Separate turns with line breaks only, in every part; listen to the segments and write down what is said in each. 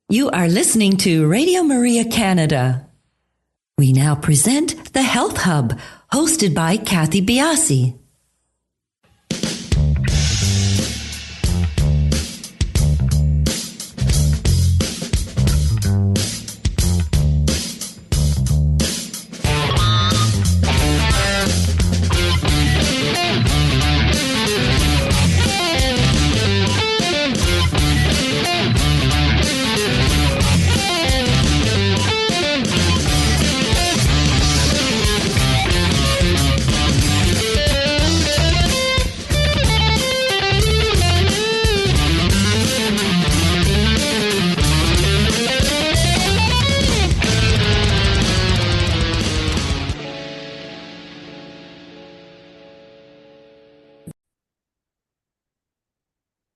You are listening to Radio Maria Canada. We now present the Health Hub, hosted by Kathy Biasi.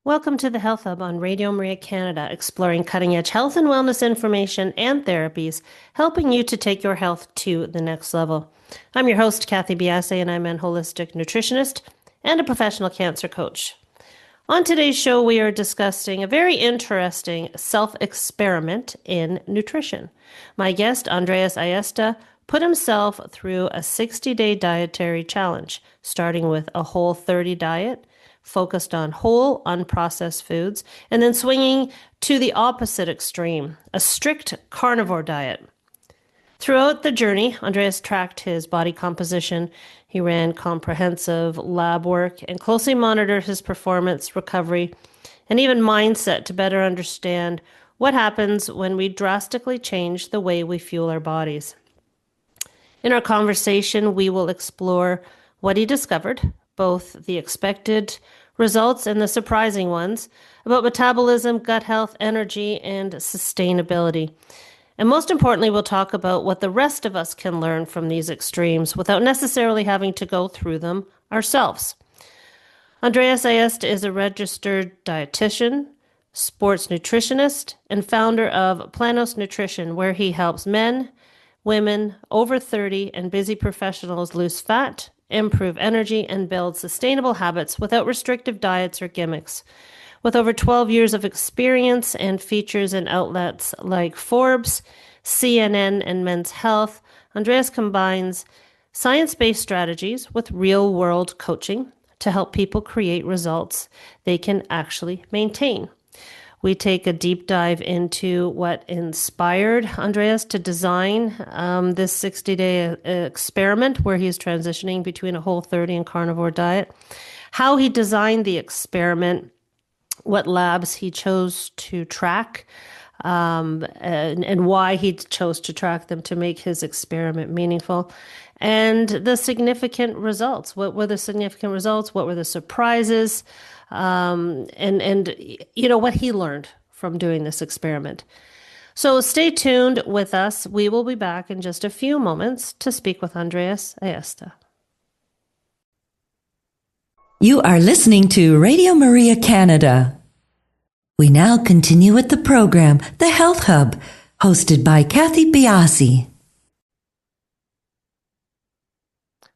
Welcome to the Health Hub on Radio Maria Canada, exploring cutting-edge health and wellness information and therapies, helping you to take your health to the next level. I'm your host, Kathy Biasi, and I'm an holistic nutritionist and a professional cancer coach. On today's show, we are discussing a very interesting self-experiment in nutrition. My guest, Andres Ayesta, put himself through a 60-day dietary challenge, starting with a Whole30 diet, focused on whole, unprocessed foods, and then swinging to the opposite extreme, a strict carnivore diet. Throughout the journey, Andreas tracked his body composition. He ran comprehensive lab work and closely monitored his performance, recovery, and even mindset to better understand what happens when we drastically change the way we fuel our bodies. In our conversation, we will explore what he discovered, both the expected results and the surprising ones, about metabolism, gut health, energy, and sustainability. And most importantly, we'll talk about what the rest of us can learn from these extremes without necessarily having to go through them ourselves. Andres Ayesta is a registered dietitian, sports nutritionist, and founder of Planos Nutrition, where he helps men, women over 30, and busy professionals lose fat, improve energy, and build sustainable habits without restrictive diets or gimmicks. With over 12 years of experience and features in outlets like Forbes, CNN, and Men's Health, Andreas combines science-based strategies with real-world coaching to help people create results they can actually maintain. We take a deep dive into what inspired Andreas to design this 60-day experiment where he's transitioning between a Whole30 and carnivore diet, how he designed the experiment, what labs he chose to track, and why he chose to track them to make his experiment meaningful, and the significant results. What were the significant results? What were the surprises? And you know, what he learned from doing this experiment. So stay tuned with us. We will be back in just a few moments to speak with Andres Ayesta.
You are listening to Radio Maria Canada. We now continue with the program, The Health Hub, hosted by Kathy Biasi.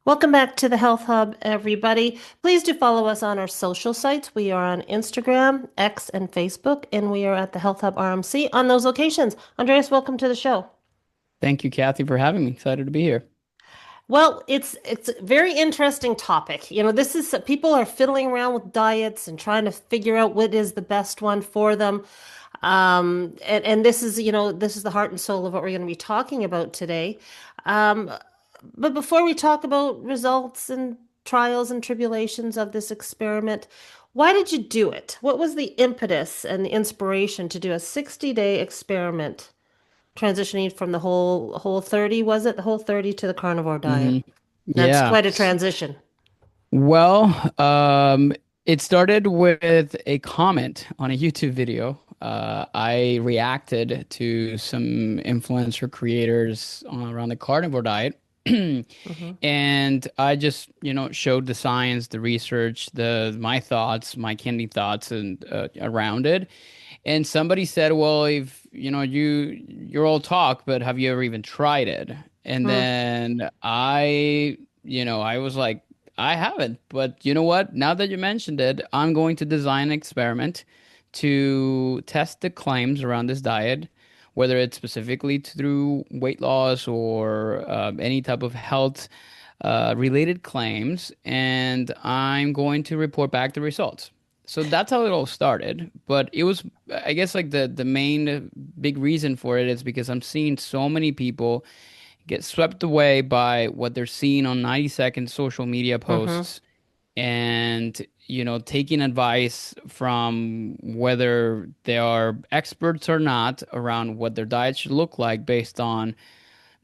Welcome back to the Health Hub, everybody. Please do follow us on our social sites. We are on Instagram, X, and Facebook, and we are at the Health Hub RMC on those locations. Andreas, welcome to the show.
Thank you, Kathy, for having me. Excited to be here.
Well, it's a very interesting topic. You know, this is people are fiddling around with diets and trying to figure out what is the best one for them. And this is, you know, this is the heart and soul of what we're going to be talking about today. But before we talk about results and trials and tribulations of this experiment, why did you do it? What was the impetus and the inspiration to do a 60-day experiment transitioning from the Whole30, was it? The Whole30 to the carnivore diet.
Mm-hmm.
That's quite a transition.
Well, it started with a comment on a YouTube video. I reacted to some influencer creators around the carnivore diet. Mm-hmm. And I just, showed the science, the research, my thoughts, my candid thoughts and around it. And somebody said, well, if, you're all talk, but have you ever even tried it? And then I was like, I haven't, but you know what? Now that you mentioned it, I'm going to design an experiment to test the claims around this diet, whether it's specifically through weight loss or any type of health related claims, and I'm going to report back the results. So that's how it all started. But it was, I guess, like the main big reason for it is because I'm seeing so many people get swept away by what they're seeing on 90-second social media
Mm-hmm.
posts and taking advice from whether they are experts or not around what their diet should look like based on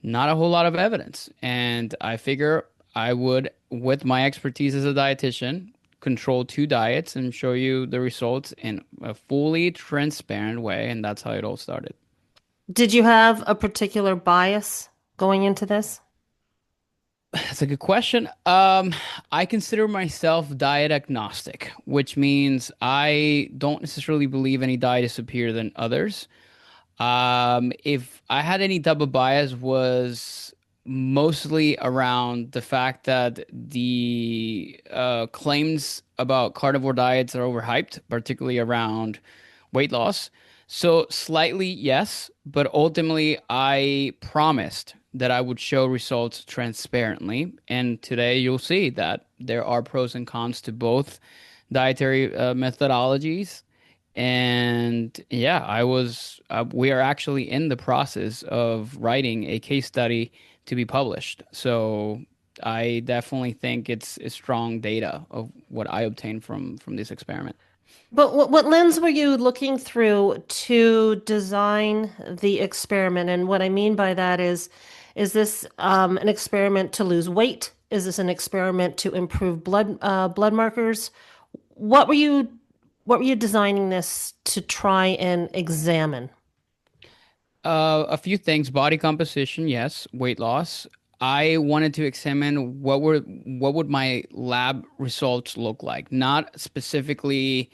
not a whole lot of evidence. And I figure I would, with my expertise as a dietitian, control two diets and show you the results in a fully transparent way. And that's how it all started.
Did you have a particular bias going into this?
That's a good question. I consider myself diet agnostic, which means I don't necessarily believe any diet is superior than others. If I had any type of bias was mostly around the fact that the claims about carnivore diets are overhyped, particularly around weight loss. So slightly, yes, but ultimately I promised that I would show results transparently. And today you'll see that there are pros and cons to both dietary methodologies. And yeah, we are actually in the process of writing a case study to be published. So I definitely think it's strong data of what I obtained from this experiment.
But what lens were you looking through to design the experiment? And what I mean by that is this an experiment to lose weight? Is this an experiment to improve blood markers? What were you what were you designing this to try and examine?
A few things: body composition, yes; weight loss. I wanted to examine what would my lab results look like, not specifically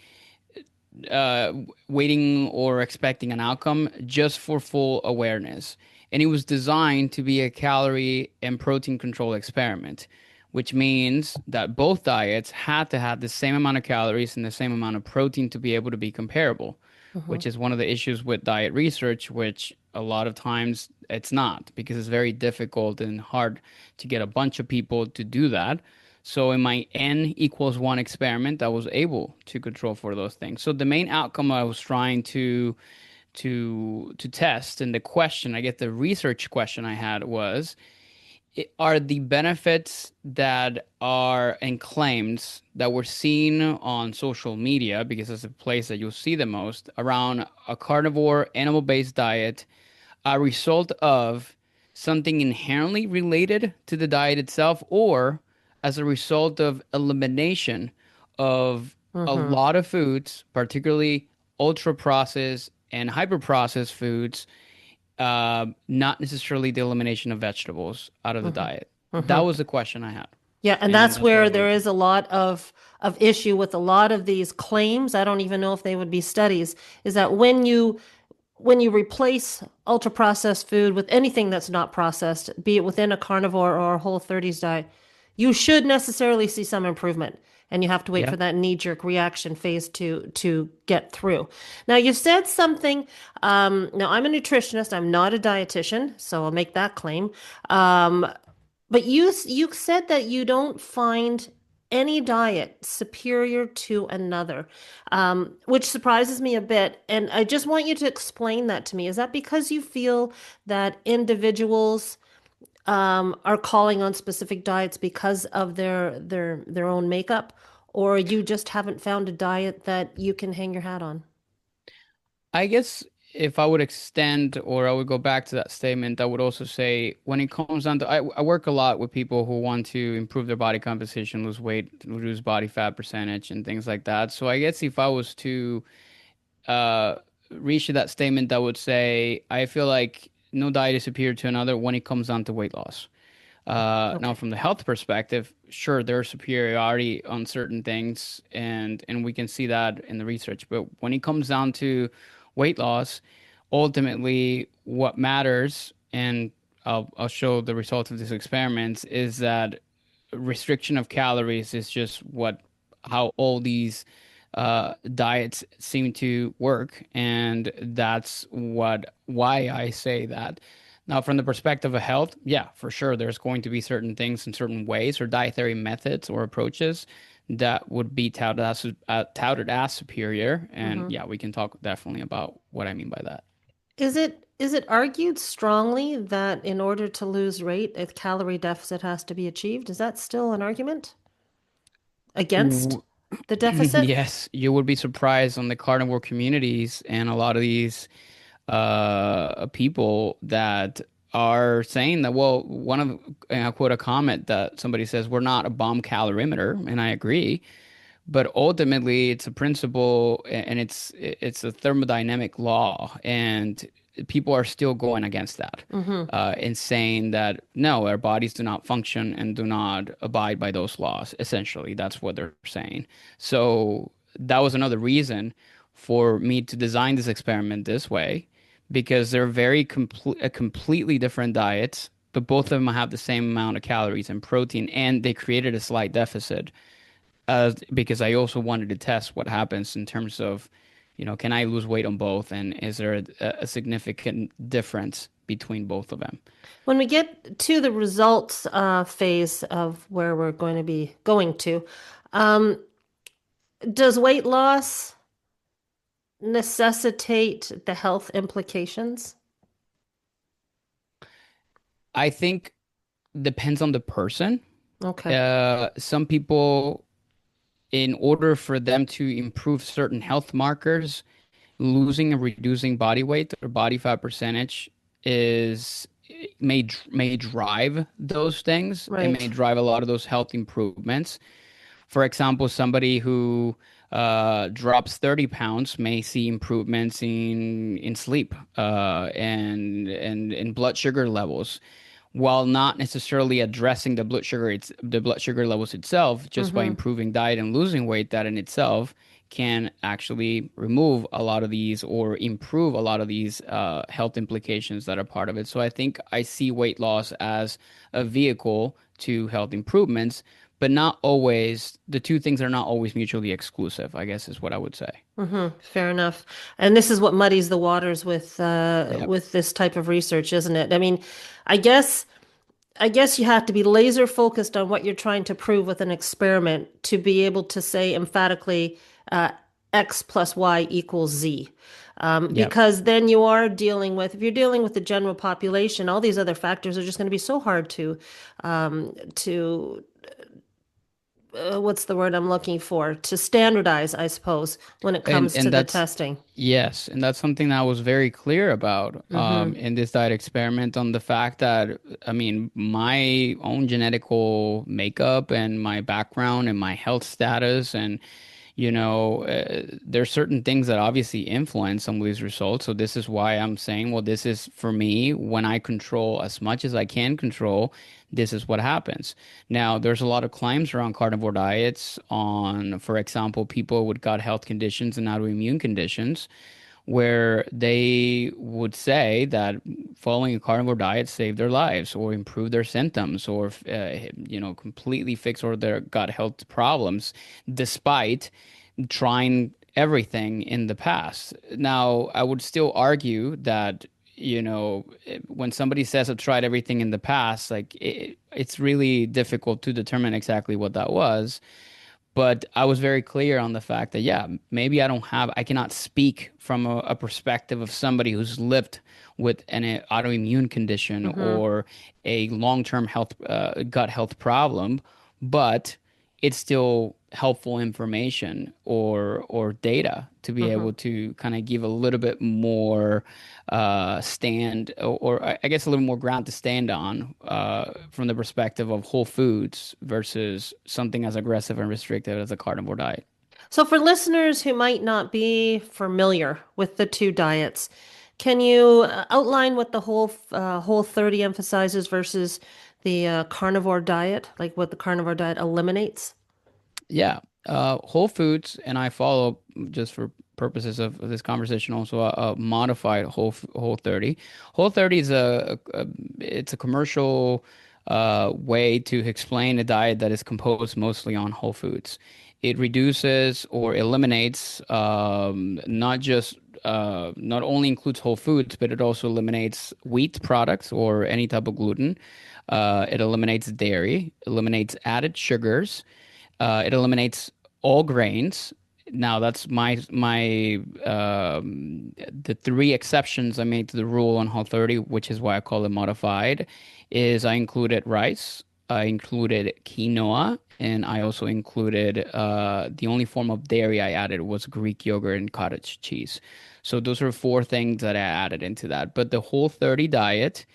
uh, waiting or expecting an outcome, just for full awareness. And it was designed to be a calorie and protein control experiment, which means that both diets had to have the same amount of calories and the same amount of protein to be able to be comparable,
Hmm.
which is one of the issues with diet research, which a lot of times it's not because it's very difficult and hard to get a bunch of people to do that. So in my n equals one experiment, I was able to control for those things. So the main outcome I was trying to test, and the question, I guess the research question I had was, are the benefits that are and claims that we're seeing on social media, because it's a place that you'll see the most around a carnivore animal-based diet, a result of something inherently related to the diet itself, or as a result of elimination of a
Hmm.
lot of foods, particularly ultra processed and hyper processed foods, not necessarily the elimination of vegetables out of the
Hmm.
diet. That
Hmm.
was the question I had,
Yeah, and
and
that's
that's what I
where
went
there
to.
is a lot of issue with a lot of these claims. I don't even know if they would be studies, is that when you replace ultra processed food with anything that's not processed, be it within a carnivore or a Whole30s diet, you should necessarily see some improvement. And you have to wait
Yeah.
for that knee-jerk reaction phase to get through. Now, you said something. Now, I'm a nutritionist. I'm not a dietitian, so I'll make that claim. Um, but you said that you don't find any diet superior to another, which surprises me a bit. And I just want you to explain that to me. Is that because you feel that individuals are calling on specific diets because of their own makeup, or you just haven't found a diet that you can hang your hat on?
I guess if I would extend or I would go back to that statement, I would also say when it comes down to, I work a lot with people who want to improve their body composition, lose weight, reduce body fat percentage, and things like that. So I guess if I was to uh, reach to that statement, I would say I feel like no diet is superior to another when it comes down to weight loss. Now,
Okay.
from the health perspective, sure, there's superiority on certain things, and we can see that in the research. But when it comes down to weight loss, ultimately, what matters, and I'll show the results of these experiments, is that restriction of calories is just what how all these diets seem to work, and that's why I say that. Now, from the perspective of health, yeah, for sure, there's going to be certain things in certain ways or dietary methods or approaches that would be touted as superior. And
Hmm.
yeah, we can talk definitely about what I mean by that.
Is it argued strongly that in order to lose weight, a calorie deficit has to be achieved? Is that still an argument against
W-
the deficit?
Yes, you would be surprised on the carnivore communities and a lot of these people that are saying that, well, one of, and I'll quote a comment that somebody says, we're not a bomb calorimeter, and I agree, but ultimately it's a principle and it's a thermodynamic law, and people are still going against that
Hmm.
and saying that no, our bodies do not function and do not abide by those laws. Essentially, that's what they're saying. So that was another reason for me to design this experiment this way, because they're completely different diets, but both of them have the same amount of calories and protein, and they created a slight deficit because I also wanted to test what happens in terms of, can I lose weight on both, and is there a significant difference between both of them?
When we get to the results phase of where we're going to be going to, um, does weight loss necessitate the health implications?
I think depends on the person.
Okay.
Some people, in order for them to improve certain health markers, losing and reducing body weight or body fat percentage is may drive those things. It may
Right.
drive a lot of those health improvements. For example, somebody who drops 30 pounds may see improvements in sleep and in blood sugar levels, while not necessarily addressing the blood sugar levels itself. Just by
Hmm.
improving diet and losing weight, that in itself can actually remove a lot of these or improve a lot of these health implications that are part of it. So I think I see weight loss as a vehicle to health improvements, but not always. The two things are not always mutually exclusive, I guess is what I would say.
Hmm. Fair enough. And this is what muddies the waters
Yeah.
with this type of research, isn't it? I mean, I guess I guess you have to be laser focused on what you're trying to prove with an experiment to be able to say emphatically uh, X plus Y equals Z.
Yeah.
Because then you are dealing with, if you're dealing with the general population, all these other factors are just going to be so hard to what's the word I'm looking for? To standardize, I suppose, when it
And
comes to
and
the
that's
testing.
yes, and that's something that I was very clear about
Hmm.
in this diet experiment, on the fact that, I mean, my own genetical makeup and my background and my health status, and there's certain things that obviously influence some of these results. So this is why I'm saying, well, this is for me, when I control as much as I can control, this is what happens. Now, there's a lot of claims around carnivore diets on, for example, people with gut health conditions and autoimmune conditions, where they would say that following a carnivore diet saved their lives or improved their symptoms or, completely fix all their gut health problems, despite trying everything in the past. Now, I would still argue that, when somebody says I've tried everything in the past, like it's really difficult to determine exactly what that was. But I was very clear on the fact that, yeah, maybe I cannot speak from a perspective of somebody who's lived with an autoimmune condition
Hmm.
or a long-term gut health problem, but it's still helpful information or data to be
Hmm.
able to kind of give a little bit more stand, or I guess a little more ground to stand on from the perspective of whole foods versus something as aggressive and restrictive as a carnivore diet.
So, for listeners who might not be familiar with the two diets, can you outline what the Whole30 emphasizes versus the carnivore diet, like what the carnivore diet eliminates?
Yeah, whole foods, and I follow, just for purposes of this conversation, also a modified Whole30. Whole30 is it's a commercial way to explain a diet that is composed mostly on whole foods. It reduces or eliminates not only includes whole foods, but it also eliminates wheat products or any type of gluten. It eliminates dairy, eliminates added sugars. It eliminates all grains. Now that's the three exceptions I made to the rule on Whole30, which is why I call it modified, is I included rice, I included quinoa, and I also included the only form of dairy I added was Greek yogurt and cottage cheese. So those are four things that I added into that. But the Whole30 diet,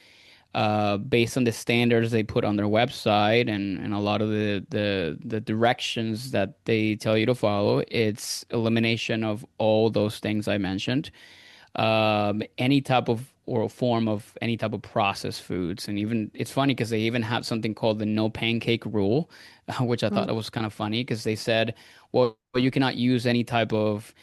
based on the standards they put on their website and a lot of the directions that they tell you to follow, it's elimination of all those things I mentioned. Any type of or form of any type of processed foods. And even it's funny because they even have something called the no pancake rule, which I thought was kind of funny because they said, well, you cannot use any type of,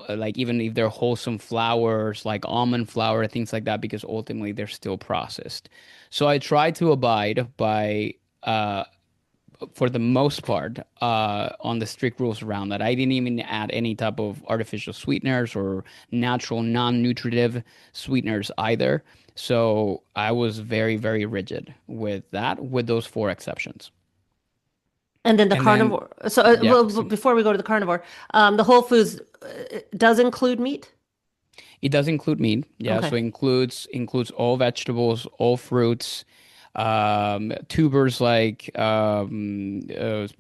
like even if they're wholesome flours like almond flour, things like that, because ultimately they're still processed. So I try to abide by for the most part, on the strict rules around that. I didn't even add any type of artificial sweeteners or natural non-nutritive sweeteners either. So I was very, very rigid with that, with those four exceptions.
And then the
And then,
carnivore. So,
yeah,
well,
so
before we go to the carnivore, the Whole Foods does include meat.
it does include meat. Yeah,
Okay.
so includes all vegetables, all fruits, tubers like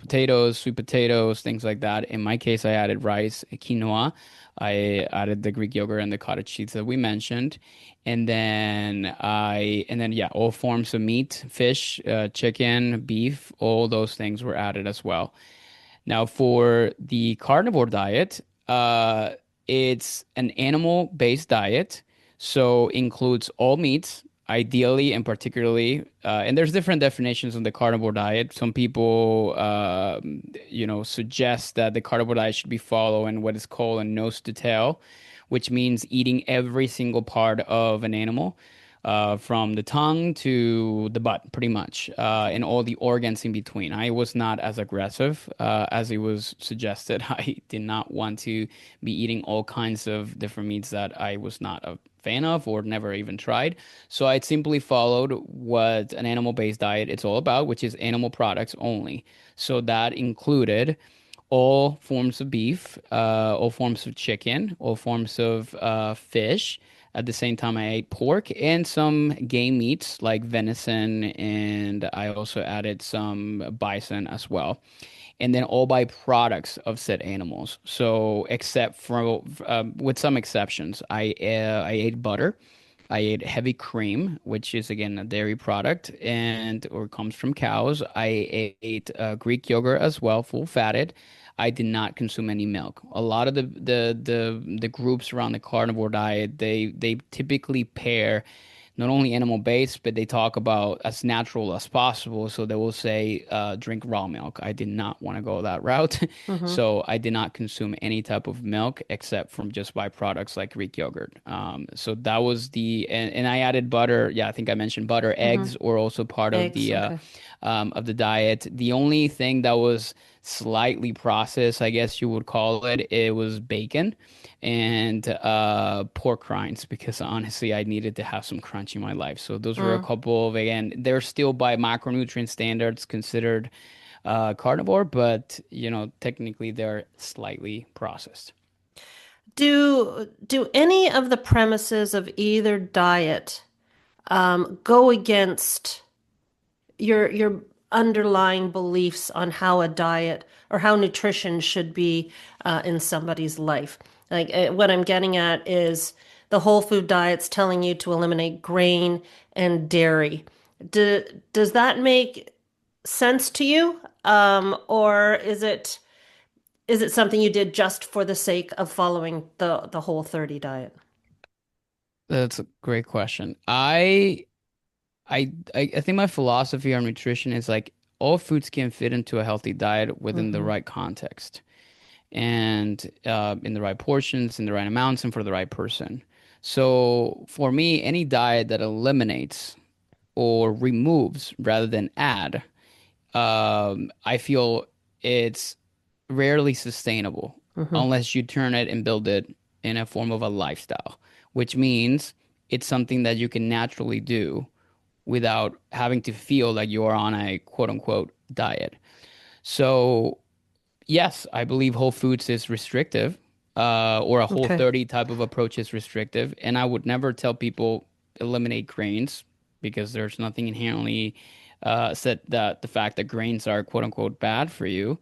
potatoes, sweet potatoes, things like that. In my case, I added rice, quinoa. I added the Greek yogurt and the cottage cheese that we mentioned, and then yeah, all forms of meat, fish, chicken, beef, all those things were added as well. Now, for the carnivore diet, it's an animal-based diet, so includes all meats, ideally and particularly. And there's different definitions on the carnivore diet. Some people, suggest that the carnivore diet should be following what is called a nose to tail, which means eating every single part of an animal from the tongue to the butt, pretty much, and all the organs in between. I was not as aggressive as it was suggested. I did not want to be eating all kinds of different meats that I was not a fan of or never even tried. So I simply followed what an animal-based diet is all about, which is animal products only. So that included all forms of beef, all forms of chicken, all forms of fish. At the same time, I ate pork and some game meats like venison, and I also added some bison as well. And then all byproducts of said animals. So, except for with some exceptions, I ate butter. I ate heavy cream, which is again a dairy product and or comes from cows. I ate Greek yogurt as well, full fatted. I did not consume any milk. A lot of the groups around the carnivore diet, they typically pair not only animal based, but they talk about as natural as possible. So they will say, drink raw milk. I did not want to go that route.
Mm-hmm.
So I did not consume any type of milk except from just byproducts like Greek yogurt. So that was and I added butter. Yeah, I think I mentioned butter.
Mm-hmm.
Eggs were also part
Eggs. Okay.
of the diet. The only thing that was slightly processed, I guess you would call it, it was bacon and pork rinds because honestly, I needed to have some crunch in my life. So those were a
Mm.
couple of, again, they're still by macronutrient standards considered carnivore, but technically they're slightly processed.
Do any of the premises of either diet go against your underlying beliefs on how a diet or how nutrition should be in somebody's life? Like what I'm getting at is the whole food diet's telling you to eliminate grain and dairy. Does that make sense to you? Or is it something you did just for the sake of following the Whole30 diet?
That's a great question. I think my philosophy on nutrition is like all foods can fit into a healthy diet within the
Mm-hmm.
right context and in the right portions, in the right amounts, and for the right person. So for me, any diet that eliminates or removes rather than add, I feel it's rarely sustainable unless you turn it and build it in a form of a lifestyle, which means it's something that you can naturally do without having to feel like you're on a quote unquote diet. So, yes, I believe Whole Foods is restrictive, or a
Okay.
Whole30 type of approach is restrictive. And I would never tell people eliminate grains because there's nothing inherently said that the fact that grains are quote unquote bad for you.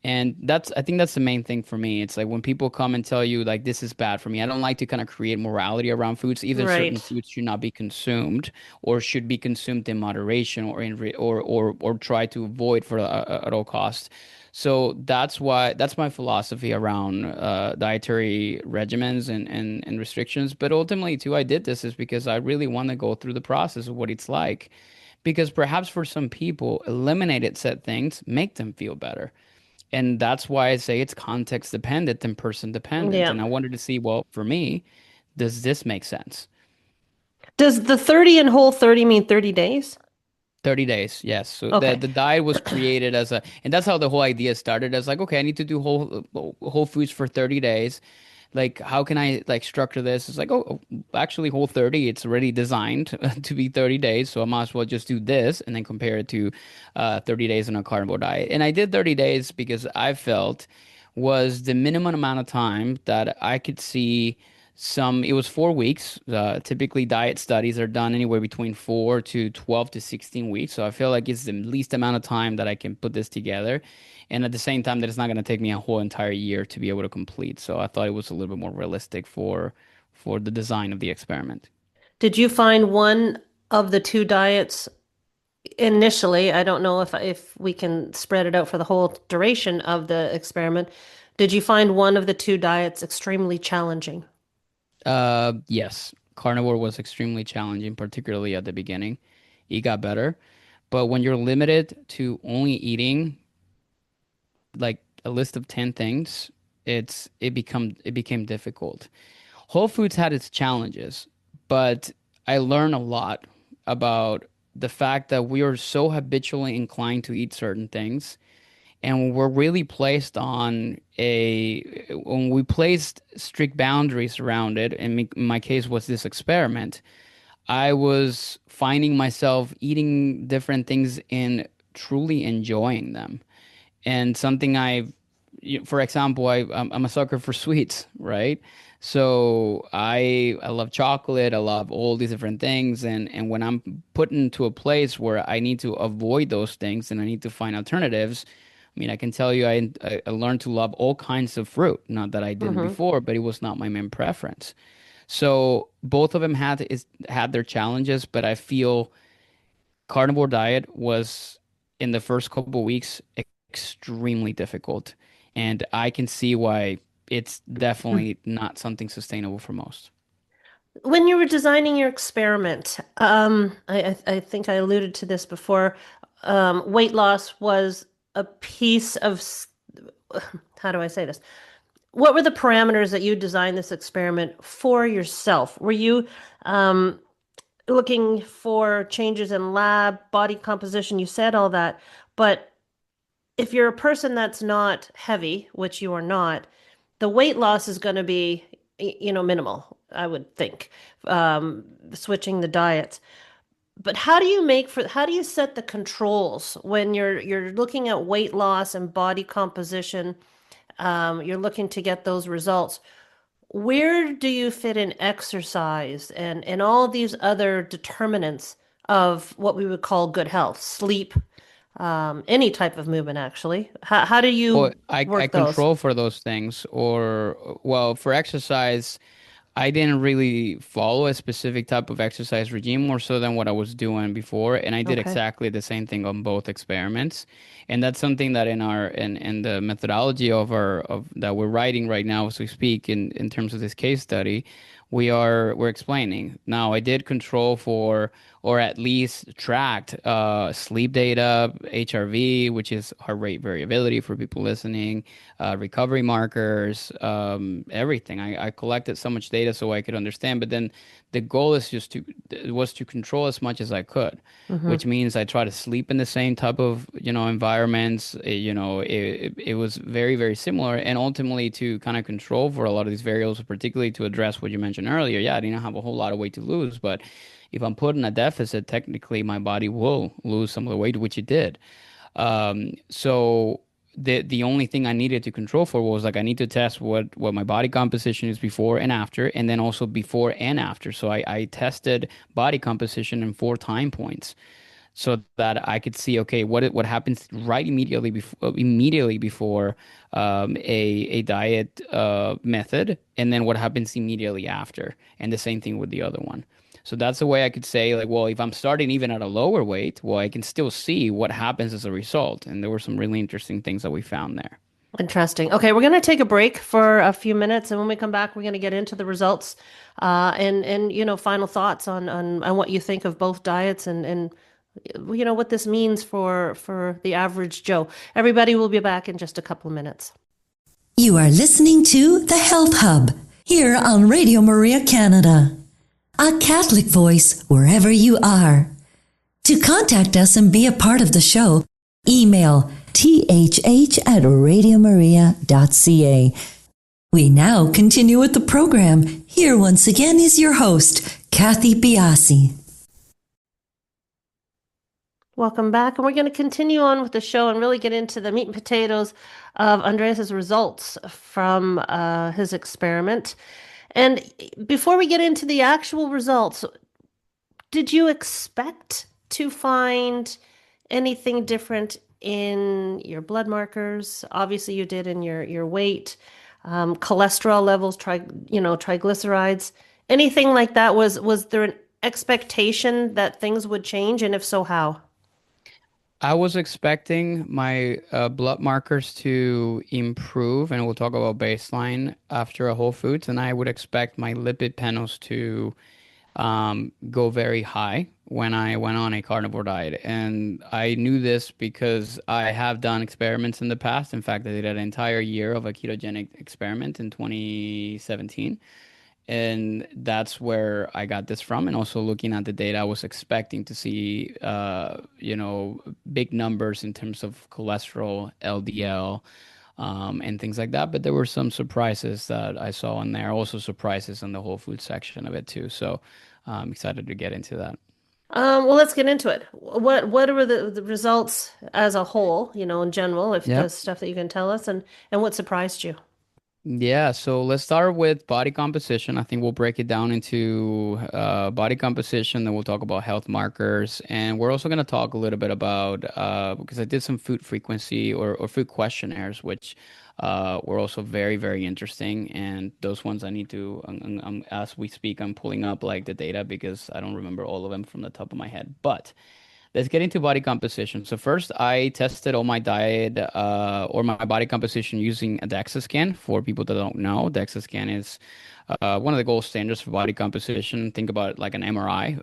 And I think that's the main thing for me. It's like when people come and tell you like this is bad for me, I don't like to kind of create morality around foods. Either certain
Right.
foods should not be consumed or should be consumed in moderation or or try to avoid at all costs. So that's my philosophy around dietary regimens and restrictions. But ultimately, too, I did this is because I really want to go through the process of what it's like. Because perhaps for some people, eliminated said things make them feel better. And that's why I say it's context dependent and person dependent.
Yeah.
And I wanted to see, well, for me, does this make sense?
Does the 30 and Whole30 mean 30 days?
30 days, yes. So the
Okay.
the diet was created as a, and that's how the whole idea started as like, okay, I need to do whole foods for 30 days. Like, how can I like structure this? It's like, actually, Whole30, it's already designed to be 30 days, so I might as well just do this and then compare it to 30 days on a carnivore diet. And I did 30 days because I felt was the minimum amount of time that I could see some. It was 4 weeks. Typically, diet studies are done anywhere between 4 to 12 to 16 weeks. So I feel like it's the least amount of time that I can put this together. And at the same time, that it's not going to take me a whole entire year to be able to complete. So I thought it was a little bit more realistic for the design of the experiment.
Did you find one of the two diets initially? I don't know if we can spread it out for the whole duration of the experiment. Did you find one of the two diets extremely challenging?
Yes, carnivore was extremely challenging, particularly at the beginning. It got better, but when you're limited to only eating like a list of 10 things, it became difficult. Whole Foods had its challenges, but I learned a lot about the fact that we are so habitually inclined to eat certain things. And when we're really placed on when we placed strict boundaries around it, and in my case was this experiment, I was finding myself eating different things and truly enjoying them. And something for example, I'm a sucker for sweets, right? So I love chocolate. I love all these different things, and when I'm put into a place where I need to avoid those things and I need to find alternatives, I mean, I can tell you, I learned to love all kinds of fruit. Not that I didn't
Hmm.
before, but it was not my main preference. So both of them had their challenges, but I feel carnivore diet was in the first couple of weeks extremely difficult, and I can see why it's definitely not something sustainable for most.
When you were designing your experiment, I think I alluded to this before. Weight loss was a piece of, how do I say this? What were the parameters that you designed this experiment for yourself? Were you um, looking for changes in lab, body composition? You said all that, but if you're a person that's not heavy, which you are not, the weight loss is going to be, minimal, I would think, switching the diets. But how do you set the controls when you're looking at weight loss and body composition? You're looking to get those results. Where do you fit in exercise and all these other determinants of what we would call good health, sleep, any type of movement, actually? How do
Well,
you
I
work those?
control for those things, or well, for exercise, I didn't really follow a specific type of exercise regime more so than what I was doing before, and I did
Okay.
exactly the same thing on both experiments. And that's something that in the methodology of our of that we're writing right now as we speak in terms of this case study, we're explaining. Now, I did control for, or at least tracked sleep data, HRV, which is heart rate variability for people listening, recovery markers, everything. I collected so much data so I could understand. But then the goal is just to was to control as much as I could,
Mm-hmm.
which means I try to sleep in the same type of environments. It was very, very similar, and ultimately to kind of control for a lot of these variables, particularly to address what you mentioned earlier. Yeah, I didn't have a whole lot of weight to lose, but if I'm put in a deficit, technically my body will lose some of the weight, which it did. So the only thing I needed to control for was like I need to test what my body composition is before and after, and then also before and after. So I tested body composition in 4 time points so that I could see, okay, what happens right immediately before a diet method, and then what happens immediately after, and the same thing with the other one. So that's the way I could say, like, well, if I'm starting even at a lower weight, well, I can still see what happens as a result. And there were some really interesting things that we found there.
Interesting. Okay, we're going to take a break for a few minutes, and when we come back, we're going to get into the results, and final thoughts on what you think of both diets, and what this means for the average Joe. Everybody will be back in just a couple of minutes.
You are listening to The Health Hub here on Radio Maria Canada, a Catholic voice wherever you are. To contact us and be a part of the show, email thh@radiomaria.ca. We now continue with the program. Here once again is your host, Kathy Biasi.
Welcome back, and we're going to continue on with the show and really get into the meat and potatoes of Andreas' results from his experiment. And before we get into the actual results, did you expect to find anything different in your blood markers? Obviously, you did in your weight, cholesterol levels, triglycerides, anything like that. Was there an expectation that things would change, and if so, how?
I was expecting my blood markers to improve, and we'll talk about baseline after a Whole Foods, and I would expect my lipid panels to go very high when I went on a carnivore diet. And I knew this because I have done experiments in the past. In fact, I did an entire year of a ketogenic experiment in 2017. And that's where I got this from. And also looking at the data, I was expecting to see, big numbers in terms of cholesterol, LDL, and things like that. But there were some surprises that I saw in there. Also surprises in the Whole Food section of it too. So I'm excited to get into that.
Well, let's get into it. What are the results as a whole, in general, if
Yeah.
there's stuff that you can tell us, and what surprised you?
Yeah, so let's start with body composition. I think we'll break it down into body composition, then we'll talk about health markers, and we're also going to talk a little bit about because I did some food frequency or food questionnaires, which were also very, very interesting. And those ones I need to, as we speak, I'm pulling up like the data because I don't remember all of them from the top of my head. But let's get into body composition. So first, I tested all my diet or my body composition using a DEXA scan. For people that don't know, DEXA scan is one of the gold standards for body composition. Think about it like an MRI,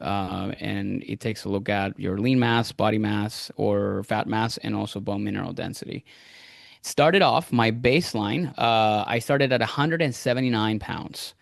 and it takes a look at your lean mass, body mass, or fat mass, and also bone mineral density. Started off my baseline. I started at 179 pounds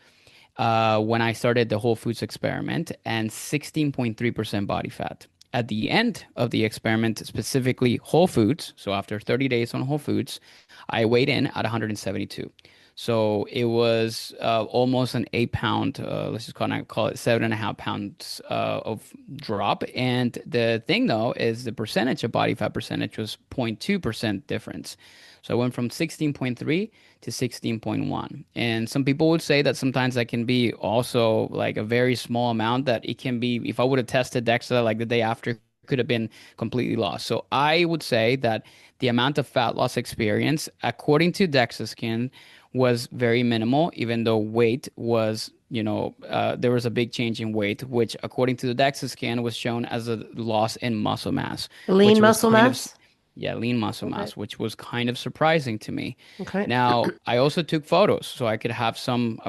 when I started the Whole Foods experiment and 16.3% body fat. At the end of the experiment, specifically Whole Foods, so after 30 days on Whole Foods, I weighed in at 172. So it was almost an 8 pound, let's just call it 7.5 pounds of drop. And the thing though is the percentage of body fat percentage was 0.2% difference. So I went from 16.3 to 16.1. And some people would say that sometimes that can be also like a very small amount that it can be, if I would have tested DEXA like the day after, could have been completely lost. So I would say that the amount of fat loss experience, according to DEXA scan, was very minimal, even though weight was, there was a big change in weight, which according to the DEXA scan was shown as a loss in muscle mass,
Lean
which was
muscle
kind of
mass?
Yeah, lean muscle
Okay.
mass, which was kind of surprising to me.
Okay.
Now, I also took photos so I could have some,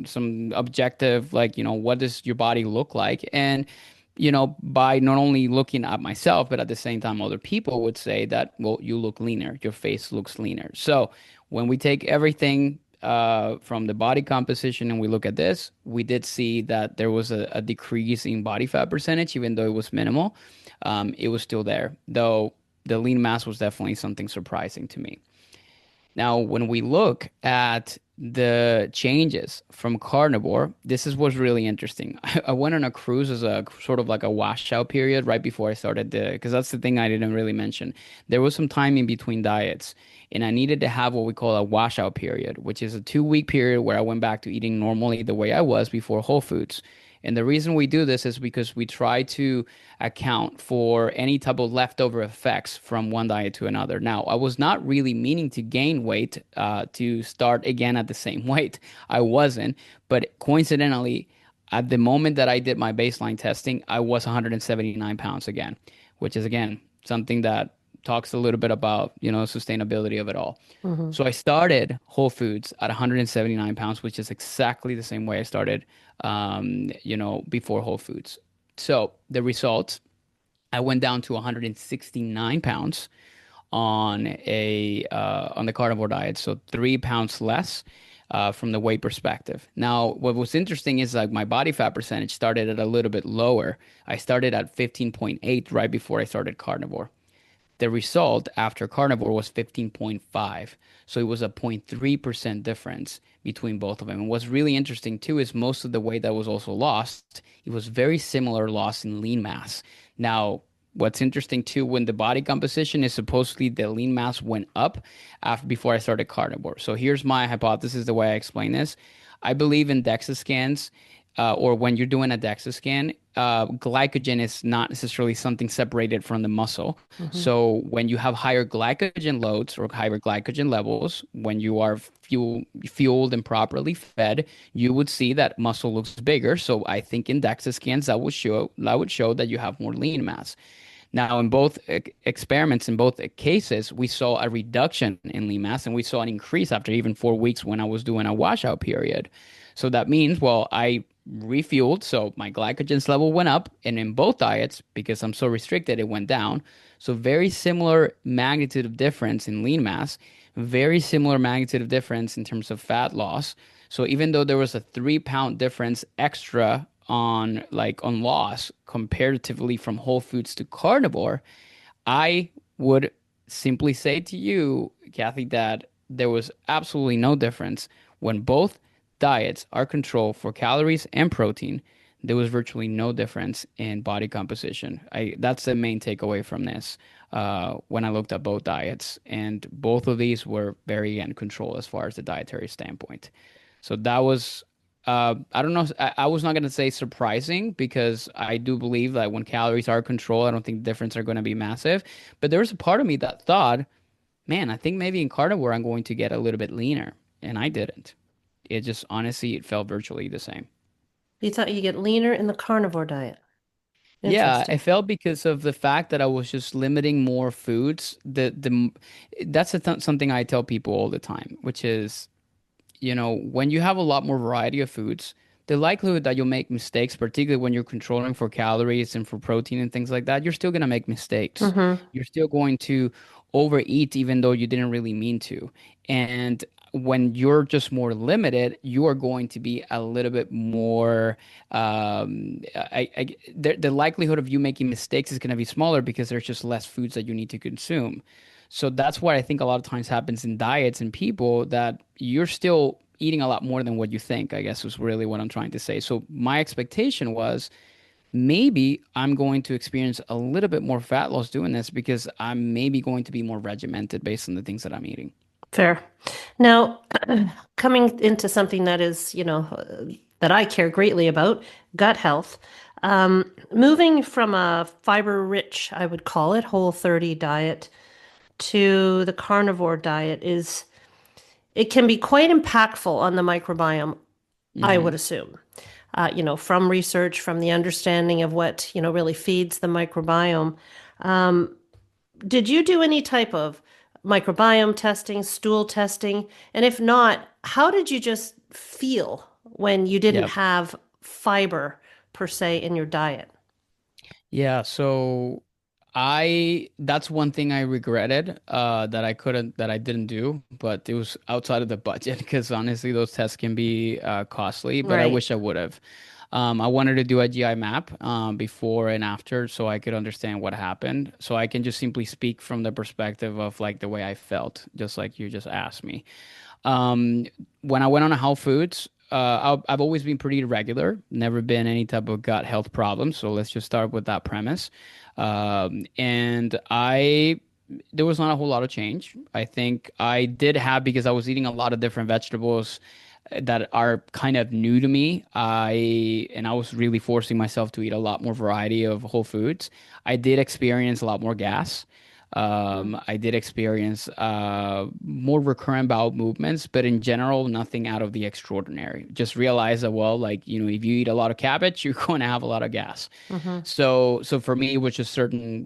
some objective, like, what does your body look like? And, by not only looking at myself, but at the same time, other people would say that, well, you look leaner, your face looks leaner. So when we take everything from the body composition and we look at this, we did see that there was a decrease in body fat percentage, even though it was minimal. It was still there, though the lean mass was definitely something surprising to me. Now, when we look at the changes from carnivore, this is what's really interesting. I went on a cruise as a sort of like a washout period right before I started because that's the thing I didn't really mention. There was some time in between diets, and I needed to have what we call a washout period, which is a 2-week period where I went back to eating normally the way I was before Whole Foods. And the reason we do this is because we try to account for any type of leftover effects from one diet to another. Now, I was not really meaning to gain weight to start again at the same weight. I wasn't. But coincidentally, at the moment that I did my baseline testing, I was 179 pounds again, which is, again, something that talks a little bit about, sustainability of it all.
Hmm.
So I started Whole Foods at 179 pounds, which is exactly the same way I started, before Whole Foods. So the results, I went down to 169 pounds on the carnivore diet, so 3 pounds less from the weight perspective. Now, what was interesting is like my body fat percentage started at a little bit lower. I started at 15.8 right before I started carnivore. The result after carnivore was 15.5. So it was a 0.3% difference between both of them. And what's really interesting too is most of the weight that was also lost, it was very similar loss in lean mass. Now, what's interesting too, when the body composition is supposedly the lean mass went up before I started carnivore. So here's my hypothesis, the way I explain this. I believe in DEXA scans, or when you're doing a DEXA scan, glycogen is not necessarily something separated from the muscle.
Hmm.
So when you have higher glycogen loads or higher glycogen levels, when you are fueled and properly fed, you would see that muscle looks bigger. So I think in DEXA scans that would show that you have more lean mass. Now, in both experiments, in both cases, we saw a reduction in lean mass and we saw an increase after even 4 weeks when I was doing a washout period. So that means, well, I refueled, so my glycogen's level went up, and in both diets, because I'm so restricted, it went down. So very similar magnitude of difference in lean mass, very similar magnitude of difference in terms of fat loss. So even though there was a 3 pound difference extra on loss comparatively from Whole Foods to carnivore, I would simply say to you, Kathy, that there was absolutely no difference when both diets are controlled for calories and protein. There was virtually no difference in body composition. That's the main takeaway from this when I looked at both diets. And both of these were very in control as far as the dietary standpoint. So that was, I don't know, I was not going to say surprising because I do believe that when calories are controlled, I don't think the difference are going to be massive. But there was a part of me that thought, man, I think maybe in carnivore I'm going to get a little bit leaner. And I didn't. It just honestly, it felt virtually the same.
You thought you get leaner in the carnivore diet.
Yeah, I
Interesting.
felt because of the fact that I was just limiting more foods. That's something I tell people all the time, which is, when you have a lot more variety of foods, the likelihood that you'll make mistakes, particularly when you're controlling for calories and for protein and things like that, you're still going to make mistakes.
Hmm.
You're still going to overeat even though you didn't really mean to. And when you're just more limited, you are going to be a little bit more. The likelihood of you making mistakes is going to be smaller because there's just less foods that you need to consume. So that's what I think a lot of times happens in diets and people that you're still eating a lot more than what you think, I guess is really what I'm trying to say. So my expectation was maybe I'm going to experience a little bit more fat loss doing this because I'm maybe going to be more regimented based on the things that I'm eating.
Fair. Now, coming into something that is, that I care greatly about, gut health. Moving from a fiber-rich, I would call it, Whole30 diet to the carnivore diet it can be quite impactful on the microbiome, I would
Hmm.
assume. From research, from the understanding of what, really feeds the microbiome. did you do any type of microbiome testing, stool testing? And if not, how did you just feel when you didn't
Yeah.
have fiber per se in your diet?
Yeah, so I that's one thing I regretted that I didn't do, but it was outside of the budget because honestly those tests can be costly, but I
Right.
wish I would have. I wanted to do a GI map before and after so I could understand what happened. So I can just simply speak from the perspective of like the way I felt, just like you just asked me. Um, when I went on a Whole Foods, I've always been pretty regular, never been any type of gut health problem. So let's just start with that premise. And there was not a whole lot of change. I think I did have because I was eating a lot of different vegetables that are kind of new to me. I was really forcing myself to eat a lot more variety of whole foods. I did experience a lot more gas. I did experience more recurrent bowel movements, but in general, nothing out of the extraordinary. Just realize that, well, like, if you eat a lot of cabbage, you're going to have a lot of gas.
Mm-hmm.
So for me, it was just certain,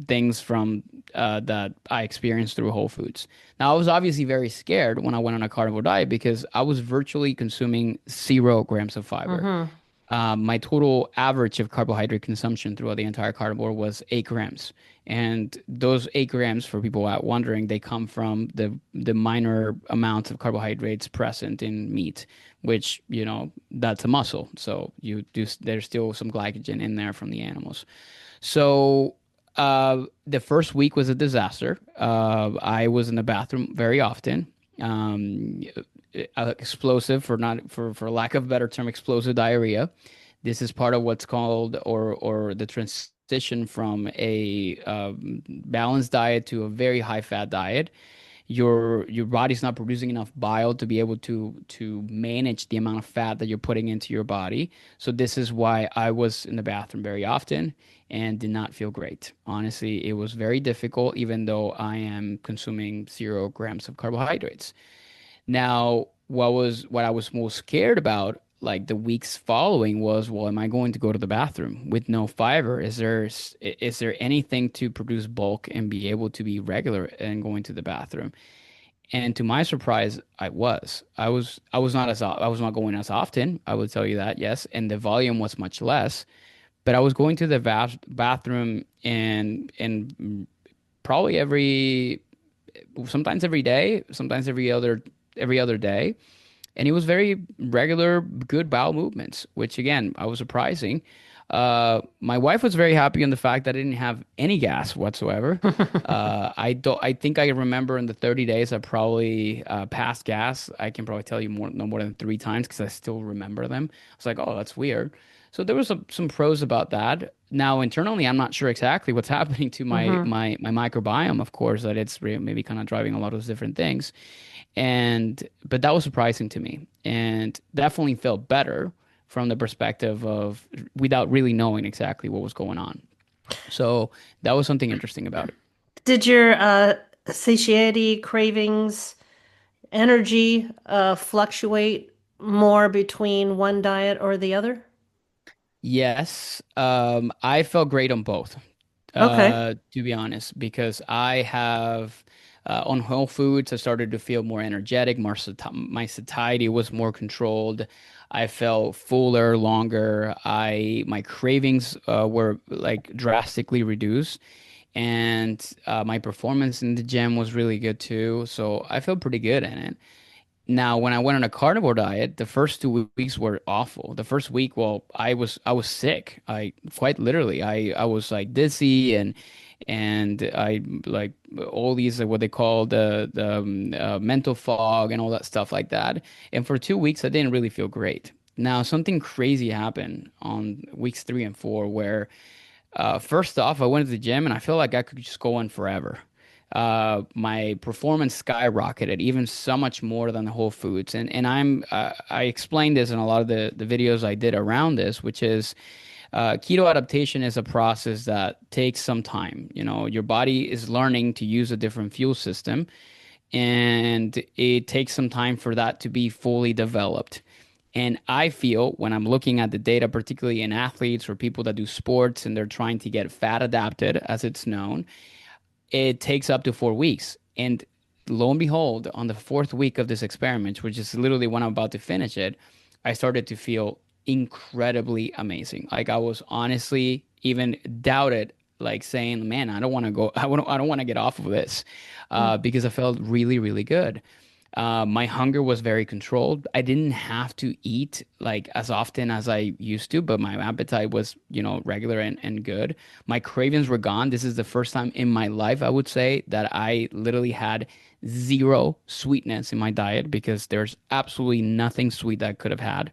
things from that I experienced through Whole Foods. Now, I was obviously very scared when I went on a carnivore diet because I was virtually consuming 0 grams of fiber.
Mm-hmm.
My total average of carbohydrate consumption throughout the entire carnivore was 8 grams. And those 8 grams, for people out wondering, they come from the minor amounts of carbohydrates present in meat, which, that's a muscle. So there's still some glycogen in there from the animals. So the first week was a disaster. I was in the bathroom very often. Um, Explosive for lack of a better term, explosive diarrhea. This is part of what's called or the transition from a balanced diet to a very high fat diet. Your body's not producing enough bile to be able to manage the amount of fat that you're putting into your body. So this is why I was in the bathroom very often and did not feel great. Honestly, it was very difficult, even though I am consuming 0 grams of carbohydrates. Now, what I was most scared about, like the weeks following, was, well, am I going to go to the bathroom with no fiber? Is there anything to produce bulk and be able to be regular and going to the bathroom? And to my surprise, I was not going as often. I would tell you that, yes, and the volume was much less. But I was going to the bathroom and probably sometimes every day, sometimes every other day. And it was very regular, good bowel movements, which again, I was surprising. My wife was very happy on the fact that I didn't have any gas whatsoever. I think I remember in the 30 days I probably passed gas. I can probably tell you no more than 3 times because I still remember them. I was like, oh, that's weird. So there was some pros about that. Now internally, I'm not sure exactly what's happening to my
Mm-hmm.
my microbiome. Of course, that it's maybe kind of driving a lot of those different things. But that was surprising to me and definitely felt better from the perspective of without really knowing exactly what was going on. So that was something interesting about it.
Did your satiety, cravings, energy fluctuate more between one diet or the other?
Yes, I felt great on both,
Okay.
to be honest, because I have on Whole Foods, I started to feel more energetic, my satiety was more controlled. I felt fuller, longer. My cravings were like drastically reduced, and my performance in the gym was really good too. So I felt pretty good in it. Now, when I went on a carnivore diet, the first 2 weeks were awful. The first week, well, I was sick. I quite literally, I was like dizzy and I like all these what they call the mental fog and all that stuff like that. And for 2 weeks, I didn't really feel great. Now, something crazy happened on weeks 3 and 4 where first off, I went to the gym and I felt like I could just go on forever. My performance skyrocketed, even so much more than the Whole Foods. And I explained this in a lot of the videos I did around this, which is keto adaptation is a process that takes some time. Your body is learning to use a different fuel system, and it takes some time for that to be fully developed. And I feel when I'm looking at the data, particularly in athletes or people that do sports and they're trying to get fat adapted, as it's known, it takes up to 4 weeks. And lo and behold, on the fourth week of this experiment, which is literally when I'm about to finish it, I started to feel incredibly amazing. Like I was honestly even doubted, like saying, "Man, I don't want to go. I don't want to get off of this," because I felt really, really good. My hunger was very controlled. I didn't have to eat like as often as I used to, but my appetite was, regular and good. My cravings were gone. This is the first time in my life, I would say, that I literally had zero sweetness in my diet because there's absolutely nothing sweet that I could have had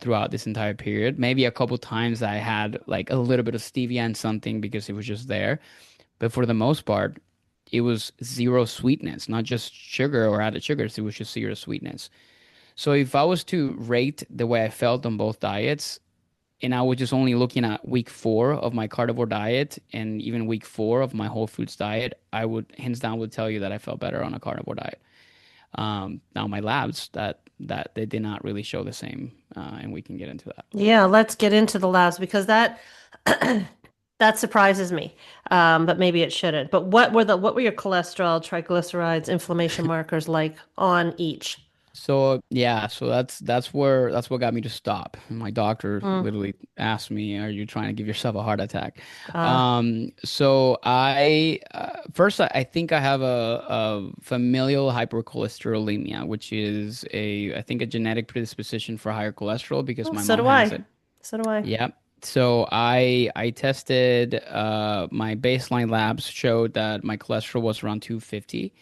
throughout this entire period. Maybe a couple times I had like a little bit of stevia and something because it was just there. But for the most part, it was zero sweetness, not just sugar or added sugars. It was just zero sweetness. So if I was to rate the way I felt on both diets, and I was just only looking at week 4 of my carnivore diet and even week 4 of my whole foods diet, I would hands down would tell you that I felt better on a carnivore diet. Now my labs that they did not really show the same, and we can get into that.
Yeah, let's get into the labs because that that surprises me. But maybe it shouldn't. But what were your cholesterol, triglycerides, inflammation markers like on each?
So yeah, so that's what got me to stop. My doctor
Mm.
literally asked me, "Are you trying to give yourself a heart attack?"
Uh,
So I first I think I have a familial hypercholesterolemia, which is I think a genetic predisposition for higher cholesterol because
well,
my
so
mom
do
has
I.
it.
So do I.
Yeah. So I tested my baseline labs showed that my cholesterol was around 250.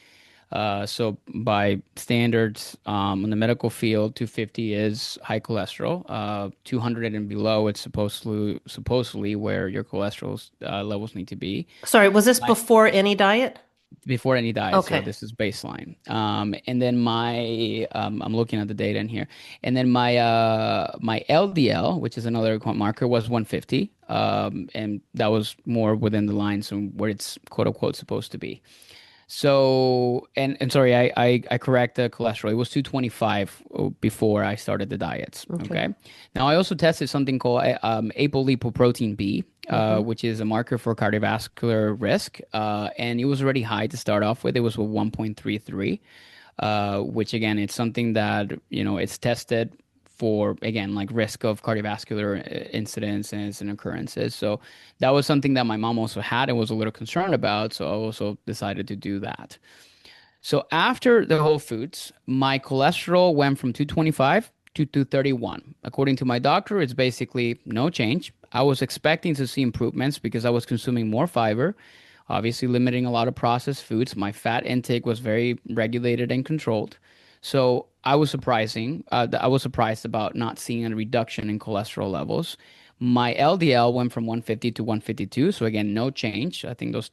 So by standards in the medical field, 250 is high cholesterol. 200 and below, it's supposedly where your cholesterol levels need to be.
Sorry, was this
My,
before any diet?
before any diets, yeah,
Okay.
this is baseline. And then I'm looking at the data in here, and then my LDL, which is another marker, was 150, and that was more within the lines of where it's quote unquote supposed to be. So, and sorry, I correct the cholesterol. It was 225 before I started the diets.
Okay.
Okay. Now, I also tested something called apolipoprotein B,
Hmm.
which is a marker for cardiovascular risk. And it was already high to start off with. It was 1.33, which again, it's something that, it's tested for, again, like risk of cardiovascular incidents and occurrences. So that was something that my mom also had and was a little concerned about. So I also decided to do that. So after the Whole Foods, my cholesterol went from 225 to 231. According to my doctor, it's basically no change. I was expecting to see improvements because I was consuming more fiber, obviously limiting a lot of processed foods. My fat intake was very regulated and controlled. So I was surprised about not seeing a reduction in cholesterol levels. My LDL went from 150 to 152. So again, no change. I think those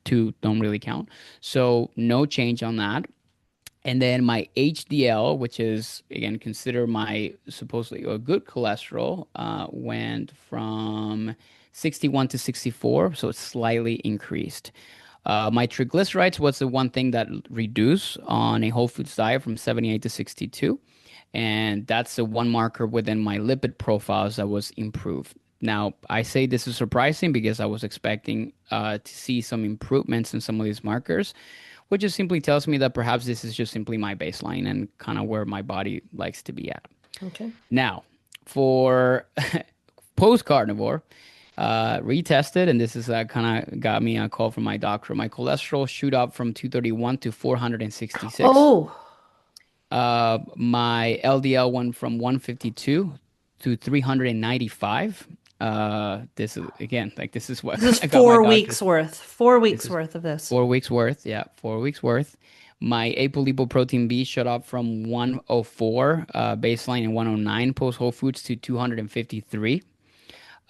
two don't really count. So no change on that. And then my HDL, which is again consider my supposedly a good cholesterol, went from 61 to 64, so it's slightly increased. My triglycerides was the one thing that reduced on a whole foods diet from 78 to 62. And that's the one marker within my lipid profiles that was improved. Now, I say this is surprising because I was expecting to see some improvements in some of these markers, which just simply tells me that perhaps this is just simply my baseline and kind of where my body likes to be at.
Okay.
Now, for post carnivore, retested, and this is kind of got me a call from my doctor. My cholesterol shoot up from 231 to 466.
Oh,
My LDL went from 152 to 395. This is again, like this is what
this is
I got my
4 weeks
doctor's.
worth. 4 weeks
This is
worth of this.
4 weeks worth. Yeah, 4 weeks worth. My apolipoprotein B shot up from 104 baseline and 109 post Whole Foods to 253.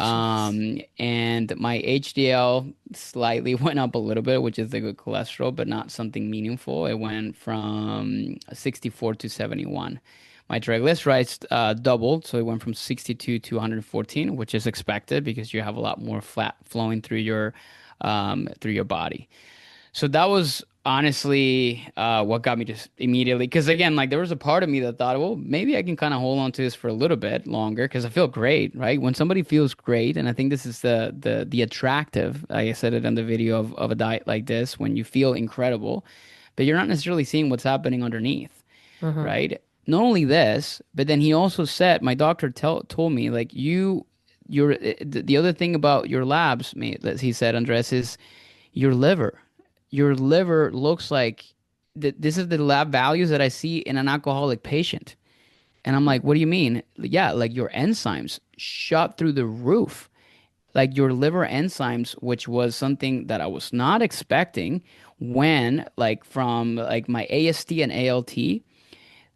Jeez.
And my HDL slightly went up a little bit, which is the good cholesterol, but not something meaningful. It went from 64 to 71. My triglycerides doubled, so it went from 62 to 114, which is expected because you have a lot more fat flowing through your body. So that was Honestly, what got me just immediately, because again, like there was a part of me that thought, well, maybe I can kind of hold on to this for a little bit longer because I feel great, right? When somebody feels great, and I think this is the attractive, like I said it in the video of a diet like this, when you feel incredible, but you're not necessarily seeing what's happening underneath,
Hmm.
right? Not only this, but then he also said, my doctor told me, like the other thing about your labs, mate, that he said, Andres, is your liver. Your liver looks like this is the lab values that I see in an alcoholic patient. And I'm like, what do you mean? Yeah, like your enzymes shot through the roof. Like your liver enzymes, which was something that I was not expecting when like from like my AST and ALT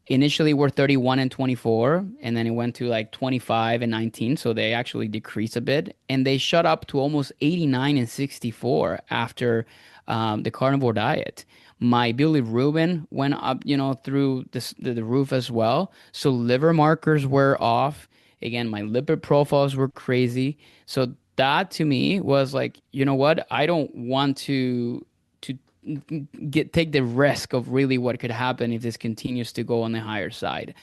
initially were 31 and 24, and then it went to like 25 and 19, so they actually decreased a bit, and they shot up to almost 89 and 64 after the carnivore diet. My bilirubin went up, through the roof as well. So liver markers were off. Again, my lipid profiles were crazy. So that to me was like, you know what? I don't want to take the risk of really what could happen if this continues to go on the higher side.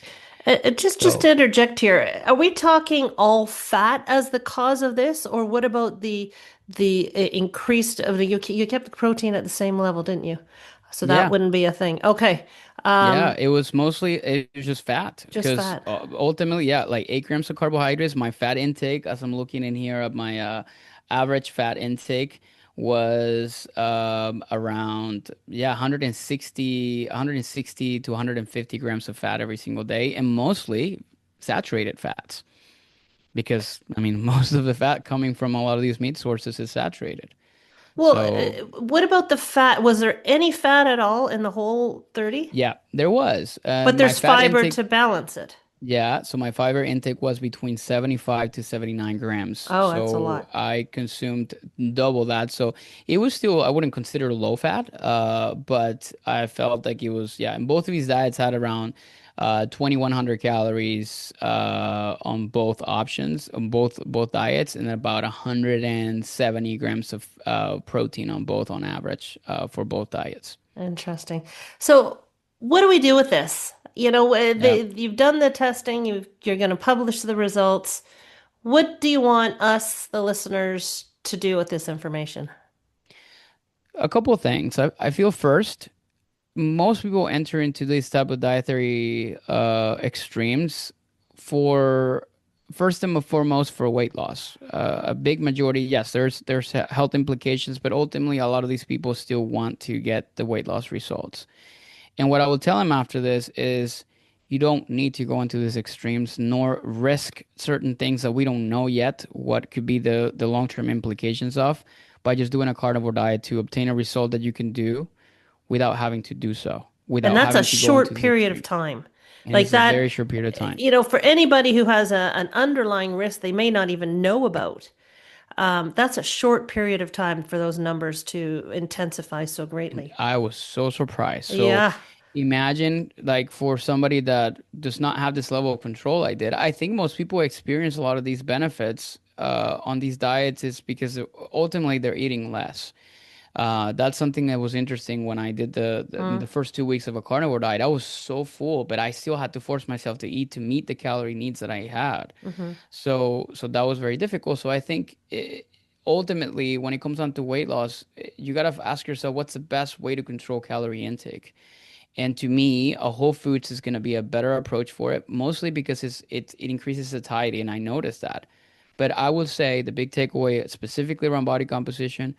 Just
So
to interject here, are we talking all fat as the cause of this, or what about the increased of you kept the protein at the same level, didn't you? So that
yeah,
wouldn't be a thing. Okay.
yeah,
Um,
it was just fat
just
because
fat.
ultimately, yeah, like 8 grams of carbohydrates. My fat intake, as I'm looking in here at my average fat intake, was around 160 to 150 grams of fat every single day, and mostly saturated fats. Because I mean, most of the fat coming from a lot of these meat sources is saturated.
Well,
So
what about the fat? Was there any fat at all in the whole 30?
yeah, there was
But
my
there's
fat
fiber
intake.
to balance it.
Yeah, so my fiber intake was between 75 to 79 grams.
Oh, that's a
So
lot.
I consumed double that. So it was still, I wouldn't consider low fat, but I felt like it was, yeah, and both of these diets had around 2,100 calories on both options, on both diets, and about 170 grams of protein on both on average for both diets.
Interesting. So, what do we do with this?
Yeah.
You've done the testing, you're going to publish the results. What do you want us, the listeners, to do with this information?
A couple of things. I feel first, most people enter into these type of dietary extremes for first and foremost for weight loss. A big majority, yes, there's health implications, but ultimately a lot of these people still want to get the weight loss results. And what I will tell them after this is you don't need to go into these extremes nor risk certain things that we don't know yet what could be the long-term implications of by just doing a carnivore diet to obtain a result that you can do without having to do so,
And
without
that's a
having to go
short
into these
period of
extremes.
time.
And
Like
it's a
that,
very short period of time.
for anybody who has an underlying risk they may not even know about, that's a short period of time for those numbers to intensify so greatly.
I was so surprised. So
Yeah.
imagine like for somebody that does not have this level of control I did. I think most people experience a lot of these benefits on these diets is because ultimately they're eating less. That's something that was interesting when I did
Mm.
the first 2 weeks of a carnivore diet. I was so full, but I still had to force myself to eat to meet the calorie needs that I had.
Hmm.
So that was very difficult. So I think ultimately, when it comes down to weight loss, you gotta ask yourself what's the best way to control calorie intake. And to me, a whole foods is gonna be a better approach for it, mostly because it increases satiety, and I noticed that. But I would say the big takeaway, specifically around body composition,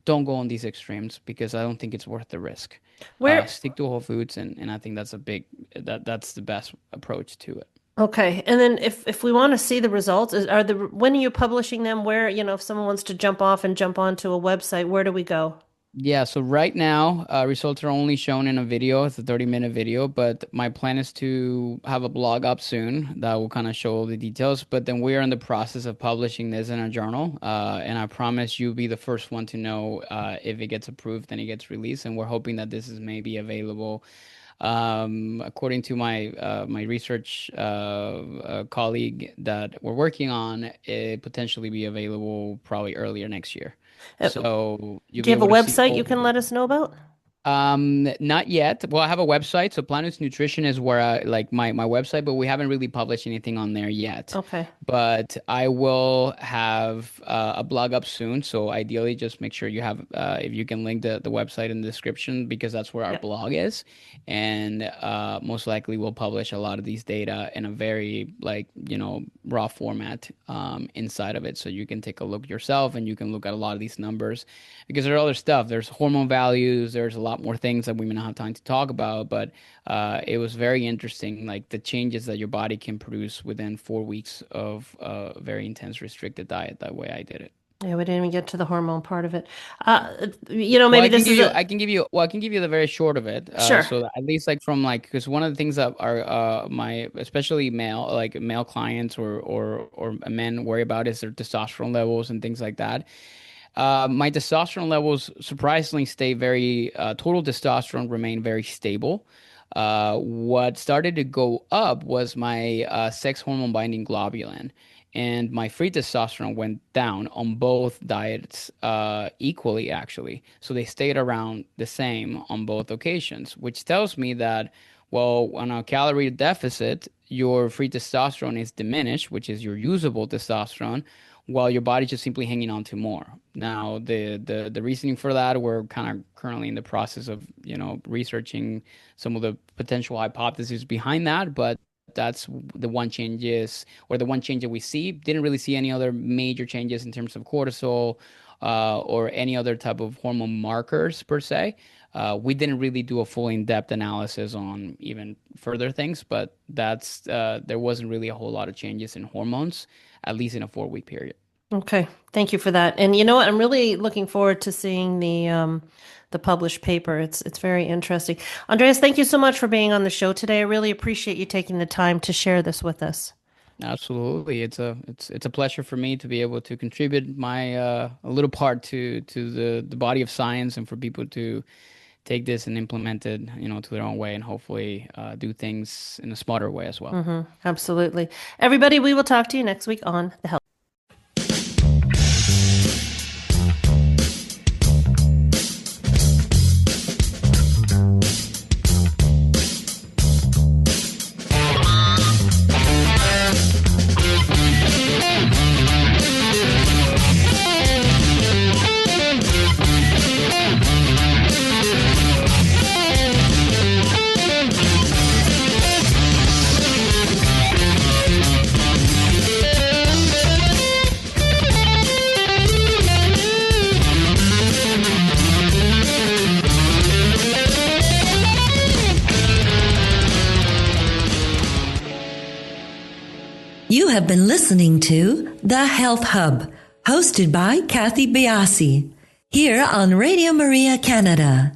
don't go on these extremes because I don't think it's worth the risk.
Where
Stick to whole foods, and I think that's the best approach to it.
Okay. And then if we want to see the results, when are you publishing them? Where, if someone wants to jump off and jump onto a website, where do we go?
Yeah, so right now, results are only shown in a video. It's a 30-minute video, but my plan is to have a blog up soon that will kind of show all the details. But then we are in the process of publishing this in a journal, and I promise you'll be the first one to know if it gets approved and it gets released. And we're hoping that this is maybe available, according to my research colleague that we're working on, it potentially be available probably earlier next year.
Uh,
So you'll
do
be
you have a
able to see
website
all
you
the
can let
data.
us know about?
Not yet. Well, I have a website. So Planos Nutrition is where I like my website, but we haven't really published anything on there yet.
Okay.
But I will have a blog up soon. So ideally, just make sure you have, if you can link the website in the description, because that's where our
Yep.
blog is. And most likely we'll publish a lot of these data in a very like, raw format inside of it. So you can take a look yourself and you can look at a lot of these numbers because there's other stuff. There's hormone values. There's a lot more things that we may not have time to talk about, but it was very interesting, like the changes that your body can produce within 4 weeks of a very intense restricted diet. That way I did it.
Yeah, we didn't even get to the hormone part of it.
Well,
Maybe this is a
I can give you, well, I can give you the very short of it.
sure.
So that at least like from like, because one of the things that are my, especially male clients or men worry about is their testosterone levels and things like that. My testosterone levels surprisingly stay very, total testosterone remained very stable. What started to go up was my sex hormone binding globulin, and my free testosterone went down on both diets equally, actually. So they stayed around the same on both occasions, which tells me that, well, on a calorie deficit, your free testosterone is diminished, which is your usable testosterone, while your body's just simply hanging on to more. Now, the reasoning for that, we're kind of currently in the process of, researching some of the potential hypotheses behind that, but that's the one changes or the one change that we see. Didn't really see any other major changes in terms of cortisol or any other type of hormone markers per se. We didn't really do a full in-depth analysis on even further things, but that's there wasn't really a whole lot of changes in hormones, at least in a 4-week period.
Okay, thank you for that. And you know what? I'm really looking forward to seeing the published paper. It's very interesting. Andreas, thank you so much for being on the show today. I really appreciate you taking the time to share this with us.
Absolutely, it's a pleasure for me to be able to contribute my a little part to the body of science, and for people to take this and implement it, to their own way, and hopefully do things in a smarter way as well.
Absolutely. Everybody, we will talk to you next week on The Health.
You have been listening to The Health Hub, hosted by Kathy Biasi, here on Radio Maria Canada.